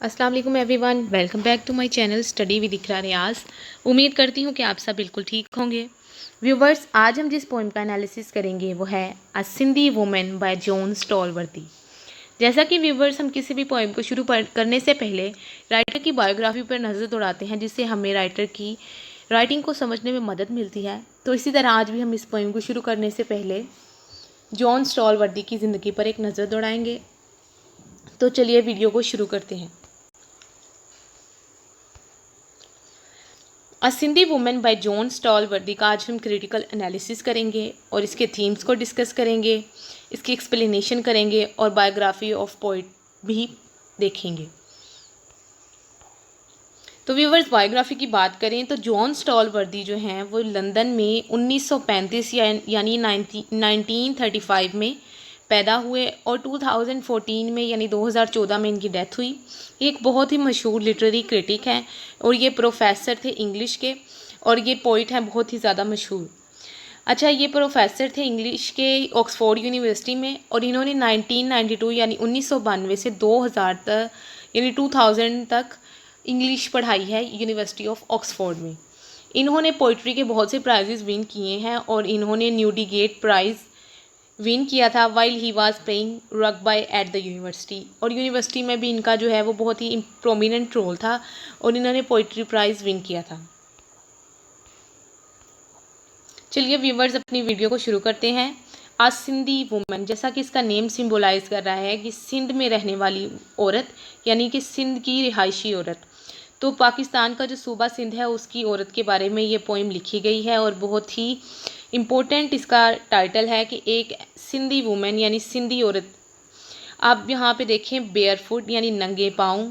अस्सलाम वालेकुम everyone, welcome back to my channel study with Iqra Riaz. उम्मीद करती हूँ कि आप सब बिल्कुल ठीक होंगे। व्यूवर्स, आज हम जिस पोइम का एनालिसिस करेंगे वो है अ सिंधी वुमेन बाय जॉन स्टॉलवर्दी। जैसा कि व्यूवर्स, हम किसी भी पोइम को शुरू करने से पहले राइटर की बायोग्राफी पर नज़र दौड़ाते हैं, जिससे हमें राइटर की राइटिंग को समझने में मदद मिलती है। तो इसी तरह आज भी हम इस पोइम को शुरू करने से पहले जॉन स्टॉलवर्दी की ज़िंदगी पर एक नज़र दौड़ाएंगे। तो चलिए वीडियो को शुरू करते हैं। अ सिंधी वुमेन बाय जॉन स्टॉलवर्दी का आज हम क्रिटिकल एनालिसिस करेंगे और इसके थीम्स को डिस्कस करेंगे, इसकी एक्सप्लेनेशन करेंगे और बायोग्राफी ऑफ पोइट भी देखेंगे। तो व्यूवर्स, बायोग्राफी की बात करें तो जॉन स्टॉलवर्दी जो हैं वो लंदन में 1935 यानी 1935 में पैदा हुए और 2014 में यानी 2014 में इनकी डेथ हुई। ये एक बहुत ही मशहूर लिटरेरी क्रिटिक हैं और ये प्रोफेसर थे इंग्लिश के और ये पोइट हैं बहुत ही ज़्यादा मशहूर। अच्छा, ये प्रोफेसर थे इंग्लिश के ऑक्सफोर्ड यूनिवर्सिटी में और इन्होंने 1992 यानी 1992 से 2000 तक यानी 2000 तक इंग्लिश पढ़ाई है यूनिवर्सिटी ऑफ ऑक्सफोर्ड में। इन्होंने पोइट्री के बहुत से प्राइजेस विन किए हैं और इन्होंने न्यूडिगेट प्राइज़ विन किया था while he was playing rugby at the university, और यूनिवर्सिटी में भी इनका जो है वो बहुत ही प्रोमिनेंट रोल था और इन्होंने पोइट्री प्राइज़ विन किया था। चलिए व्यूवर्स, अपनी वीडियो को शुरू करते हैं। आज सिंधी वुमेन, जैसा कि इसका नेम सिंबलाइज कर रहा है कि सिंध में रहने वाली औरत, यानी कि सिंध की रिहायशी औरत। तो पाकिस्तान का जो सूबा सिंध है उसकी औरत के बारे में ये पोइम लिखी गई है और बहुत ही इम्पोर्टेंट इसका टाइटल है कि एक सिंधी वुमेन यानी सिंधी औरत। आप यहाँ पे देखें, बेयर फुट यानी नंगे पाँव,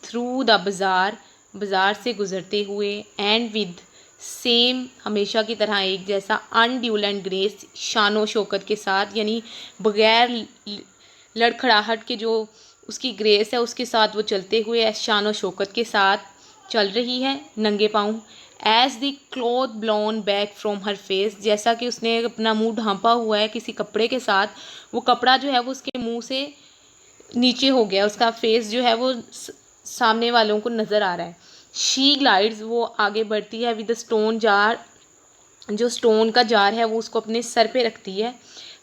थ्रू द बाज़ार, बाज़ार से गुजरते हुए, एंड विद सेम हमेशा की तरह एक जैसा, अनड्यूल एंड ग्रेस शानो शौकत के साथ, यानी बगैर लड़खड़ाहट के जो उसकी ग्रेस है उसके साथ वो चलते हुए शानो शौकत के साथ चल रही है नंगे पाँव। As the cloth blown back from her face, जैसा कि उसने अपना मुंह ढांपा हुआ है किसी कपड़े के साथ, वो कपड़ा जो है वो उसके मुंह से नीचे हो गया, उसका फेस जो है वो सामने वालों को नज़र आ रहा है। शी ग्लाइड्स, वो आगे बढ़ती है, विद स्टोन जार, जो स्टोन का जार है वो उसको अपने सर पे रखती है।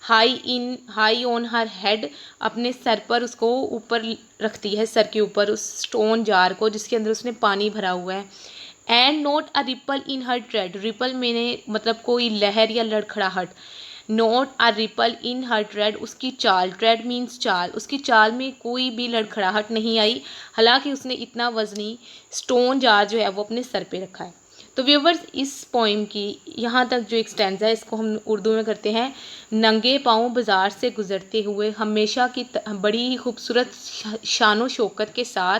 हाई ऑन हर हेड, अपने सर पर उसको ऊपर रखती है, सर के ऊपर उस स्टोन जार को जिसके अंदर उसने पानी भरा हुआ है। And not a ripple in her tread, ripple मैंने मतलब कोई लहर या लड़खड़ाहट, not a ripple in her tread, उसकी चाल, ट्रेड मीन्स चाल, उसकी चाल में कोई भी लड़खड़ाहट नहीं आई, हालांकि उसने इतना वजनी स्टोन जार जो है वो अपने सर पे रखा है। तो व्यूवर्स, इस पोइम की यहाँ तक जो एक्सटेंस है इसको हम उर्दू में करते हैं। नंगे पाँव बाज़ार से गुजरते हुए, हमेशा की बड़ी ही खूबसूरत शानो शौकत के साथ,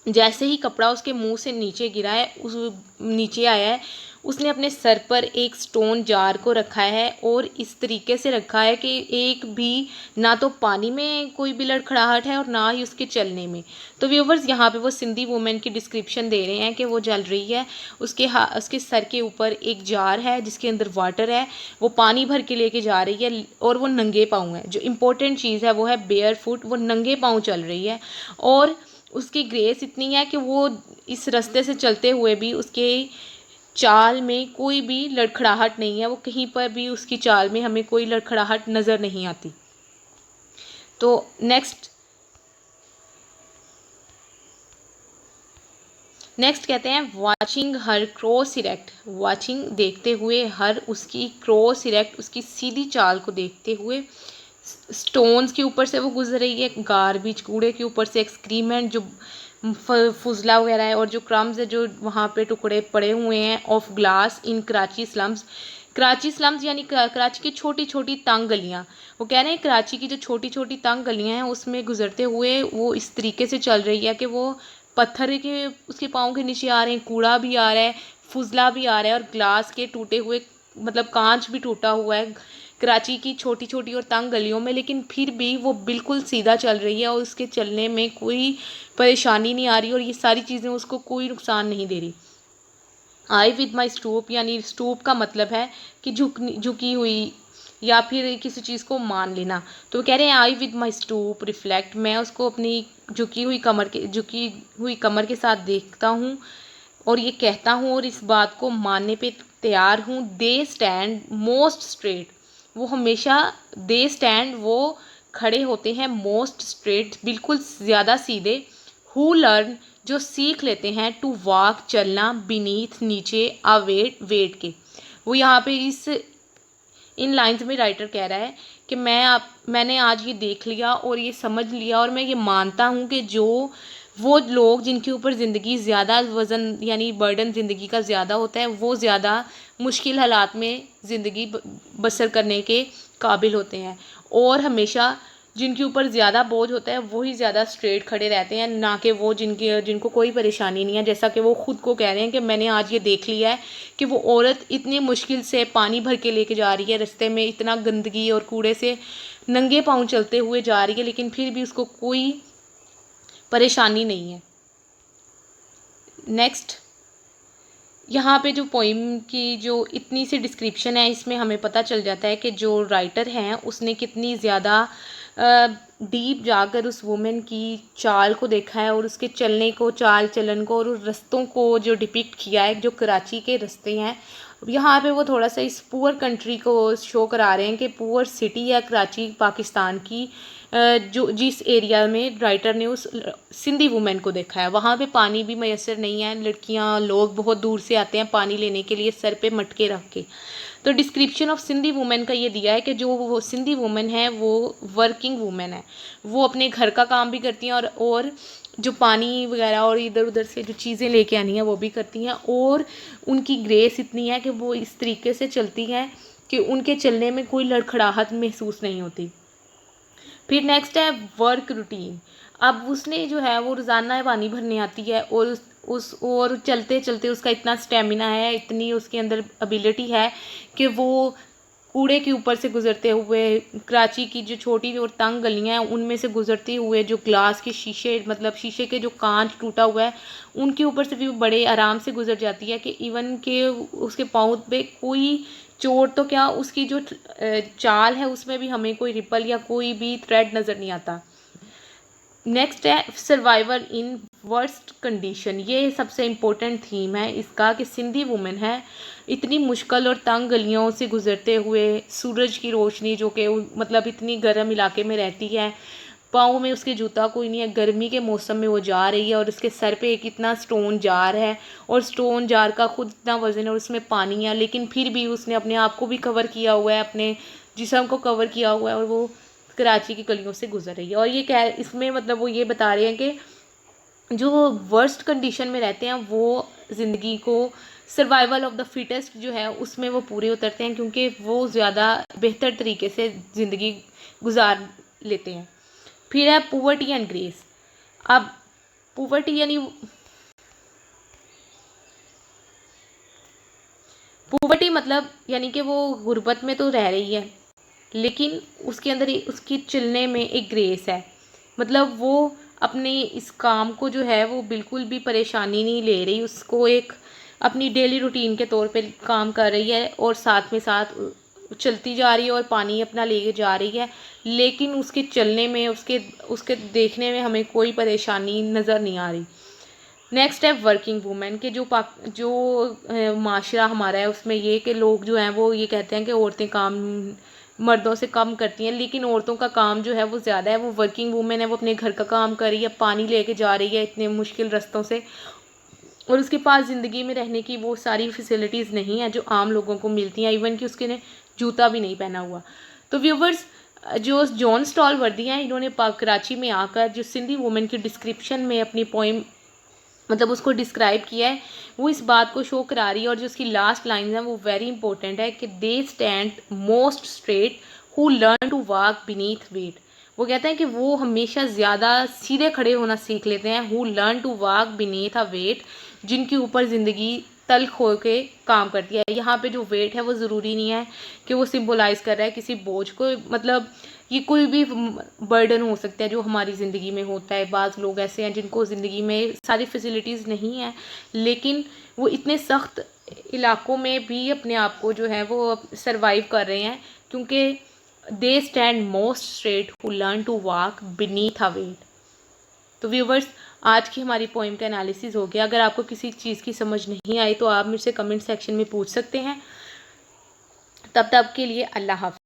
जैसे ही कपड़ा उसके मुंह से नीचे गिरा है, उस नीचे आया है, उसने अपने सर पर एक स्टोन जार को रखा है और इस तरीके से रखा है कि एक भी ना तो पानी में कोई भी लड़खड़ाहट है और ना ही उसके चलने में। तो व्यूवर्स, यहाँ पे वो सिंधी वुमेन की डिस्क्रिप्शन दे रहे हैं कि वो चल रही है, उसके सर के ऊपर एक जार है जिसके अंदर वाटर है, वो पानी भर के लेके जा रही है और वो नंगे पाँव है। जो इम्पोर्टेंट चीज़ है वो है बेयर फुट, वो नंगे पाँव चल रही है और उसकी ग्रेस इतनी है कि वो इस रास्ते से चलते हुए भी उसके चाल में कोई भी लड़खड़ाहट नहीं है, वो कहीं पर भी उसकी चाल में हमें कोई लड़खड़ाहट नज़र नहीं आती। तो नेक्स्ट कहते हैं, वाचिंग हर क्रॉस इरेक्ट, वाचिंग देखते हुए, हर उसकी क्रॉस इरेक्ट, उसकी सीधी चाल को देखते हुए, स्टोन्स के ऊपर से वो गुजर रही है, गार्बेज कूड़े के ऊपर से, एक्सक्रीमेंट जो फुजला वगैरह है और जो क्रम्स है जो वहाँ पे टुकड़े पड़े हुए हैं, of glass in Karachi slums, Karachi slums यानी कराची की छोटी छोटी तंग गलियाँ। वो कह रहे हैं कराची की जो छोटी छोटी तंग गलियाँ हैं उसमें गुजरते हुए वो इस तरीके से चल रही है कि वो पत्थर के उसके पाँव के नीचे आ रहे हैं, कूड़ा भी आ रहा है, फुजला भी आ रहा है और ग्लास के टूटे हुए मतलब कांच भी टूटा हुआ है कराची की छोटी छोटी और तंग गलियों में, लेकिन फिर भी वो बिल्कुल सीधा चल रही है और उसके चलने में कोई परेशानी नहीं आ रही और ये सारी चीज़ें उसको कोई नुकसान नहीं दे रही। आई विद माई स्टूप, यानी स्टूप का मतलब है कि झुकी हुई या फिर किसी चीज़ को मान लेना। तो वो कह रहे हैं आई विद माई स्टूप रिफ्लेक्ट, मैं उसको अपनी झुकी हुई कमर के साथ देखता हूँ और ये कहता हूँ और इस बात को मानने पे तैयार हूँ। दे स्टैंड मोस्ट स्ट्रेट, वो हमेशा दे स्टैंड वो खड़े होते हैं मोस्ट स्ट्रेट बिल्कुल ज़्यादा सीधे। हु लर्न, जो सीख लेते हैं, टू वॉक चलना, बीनीथ नीचे, अ वेट के। वो यहाँ पे इन लाइंस में राइटर कह रहा है कि मैंने आज ये देख लिया और ये समझ लिया और मैं ये मानता हूँ कि जो वो लोग जिनके ऊपर ज़िंदगी ज़्यादा वज़न यानी बर्डन ज़िंदगी का ज़्यादा होता है, वो ज़्यादा मुश्किल हालात में ज़िंदगी बसर करने के काबिल होते हैं, और हमेशा जिनके ऊपर ज़्यादा बोझ होता है वही ज़्यादा स्ट्रेट खड़े रहते हैं, ना कि वो जिनको कोई परेशानी नहीं है। जैसा कि वो ख़ुद को कह रहे हैं कि मैंने आज ये देख लिया है कि वो औरत इतनी मुश्किल से पानी भर के लेके जा रही है, रास्ते में इतना गंदगी और कूड़े से नंगे पाँव चलते हुए जा रही है, लेकिन फिर भी उसको कोई परेशानी नहीं है। नेक्स्ट, यहाँ पे जो पोइम की जो इतनी सी डिस्क्रिप्शन है, इसमें हमें पता चल जाता है कि जो राइटर हैं उसने कितनी ज़्यादा डीप जाकर उस वुमेन की चाल को देखा है और उसके चलने को, चाल चलन को और उस रस्तों को जो डिपिक्ट किया है, जो कराची के रास्ते हैं। यहाँ पे वो थोड़ा सा इस पुअर कंट्री को शो करा रहे हैं कि पुअर सिटी है कराची पाकिस्तान की, जो जिस एरिया में राइटर ने उस सिंधी वुमेन को देखा है, वहाँ पे पानी भी मैसर नहीं है। लड़कियाँ लोग बहुत दूर से आते हैं पानी लेने के लिए सर पे मटके रख के। तो डिस्क्रिप्शन ऑफ सिंधी वुमेन का ये दिया है कि जो वो सिंधी वुमेन है वो वर्किंग वुमेन है, वो अपने घर का काम भी करती हैं और जो पानी वगैरह और इधर उधर से जो चीज़ें लेके आनी है वो भी करती हैं, और उनकी ग्रेस इतनी है कि वो इस तरीके से चलती हैं कि उनके चलने में कोई लड़खड़ाहट महसूस नहीं होती। फिर नेक्स्ट है वर्क रूटीन। अब उसने जो है वो रोज़ाना पानी भरने आती है और और चलते चलते उसका इतना स्टेमिना है, इतनी उसके अंदर एबिलिटी है कि वो कूड़े के ऊपर से गुजरते हुए, कराची की जो छोटी और तंग गलियां हैं उनमें से गुजरते हुए, जो ग्लास के शीशे मतलब शीशे के जो कांच टूटा हुआ है उनके ऊपर से भी बड़े आराम से गुजर जाती है कि इवन के उसके पाँव पे कोई चोट तो क्या, उसकी जो चाल है उसमें भी हमें कोई रिपल या कोई भी थ्रेड नज़र नहीं आता। नेक्स्ट है सर्वाइवल इन वर्स्ट कंडीशन। ये सबसे इम्पोर्टेंट थीम है इसका कि सिंधी वुमेन है इतनी मुश्किल और तंग गलियों से गुजरते हुए, सूरज की रोशनी जो कि मतलब इतनी गर्म इलाके में रहती है, पाँव में उसके जूता कोई नहीं है, गर्मी के मौसम में वो जा रही है और उसके सर पे एक इतना स्टोन जार है और स्टोन जार का खुद इतना वज़न है और उसमें पानी है, लेकिन फिर भी उसने अपने आप को भी कवर किया हुआ है, अपने जिस्म को कवर किया हुआ है और वो कराची की गलियों से गुजर रही है। और ये इसमें मतलब वो ये बता रहे हैं कि जो वर्स्ट कंडीशन में रहते हैं वो ज़िंदगी को सर्वाइवल ऑफ द फिटेस्ट जो है उसमें वो पूरे उतरते हैं, क्योंकि वो ज़्यादा बेहतर तरीके से ज़िंदगी गुजार लेते हैं। फिर है पुवर्टी एंड ग्रेस। अब पुवर्टी यानी पुवर्टी मतलब यानी कि वो गुर्बत में तो रह रही है, लेकिन उसके अंदर उसकी चलने में एक ग्रेस है, मतलब वो अपने इस काम को जो है वो बिल्कुल भी परेशानी नहीं ले रही, उसको एक अपनी डेली रूटीन के तौर पे काम कर रही है और साथ में साथ चलती जा रही है और पानी अपना लेके जा रही है, लेकिन उसके चलने में उसके देखने में हमें कोई परेशानी नज़र नहीं आ रही। नेक्स्ट है वर्किंग वुमेन के जो माशरा हमारा है उसमें ये कि लोग जो हैं वो ये कहते हैं कि औरतें काम मर्दों से कम करती हैं, लेकिन औरतों का काम जो है वो ज़्यादा है। वो वर्किंग वुमेन है, वो अपने घर का काम कर रही है, पानी लेके जा रही है इतने मुश्किल रास्तों से, और उसके पास ज़िंदगी में रहने की वो सारी फैसिलिटीज़ नहीं है जो आम लोगों को मिलती हैं, इवन कि उसके ने जूता भी नहीं पहना हुआ। तो व्यूवर्स, जो जॉन स्टॉल वर्दी हैं इन्होंने कराची में आकर जो सिंधी वुमेन की डिस्क्रिप्शन में अपनी पोइम मतलब उसको डिस्क्राइब किया है, वो इस बात को शो करा रही है। और जो उसकी लास्ट लाइन है वो वेरी इंपॉर्टेंट है कि they stand most straight who learn to walk beneath weight. वो कहते हैं कि वो हमेशा ज़्यादा सीधे खड़े होना सीख लेते हैं, who learn to walk beneath a weight, जिनके ऊपर ज़िंदगी तल्ख हो के काम करती है। यहाँ पे जो वेट है वो ज़रूरी नहीं है कि वो सिंबलाइज़ कर रहा है किसी बोझ को, मतलब ये कोई भी बर्डन हो सकता है जो हमारी ज़िंदगी में होता है। बाज़ लोग ऐसे हैं जिनको ज़िंदगी में सारी फैसिलिटीज़ नहीं है, लेकिन वो इतने सख्त इलाकों में भी अपने आप को जो है वो सर्वाइव कर रहे हैं, क्योंकि they stand most straight who learn to walk beneath a weight. तो व्यूवर्स, आज की हमारी पोइम का एनालिसिस हो गया। अगर आपको किसी चीज़ की समझ नहीं आई तो आप मुझसे कमेंट सेक्शन में पूछ सकते हैं। तब तक के लिए अल्लाह हाफ़िज़।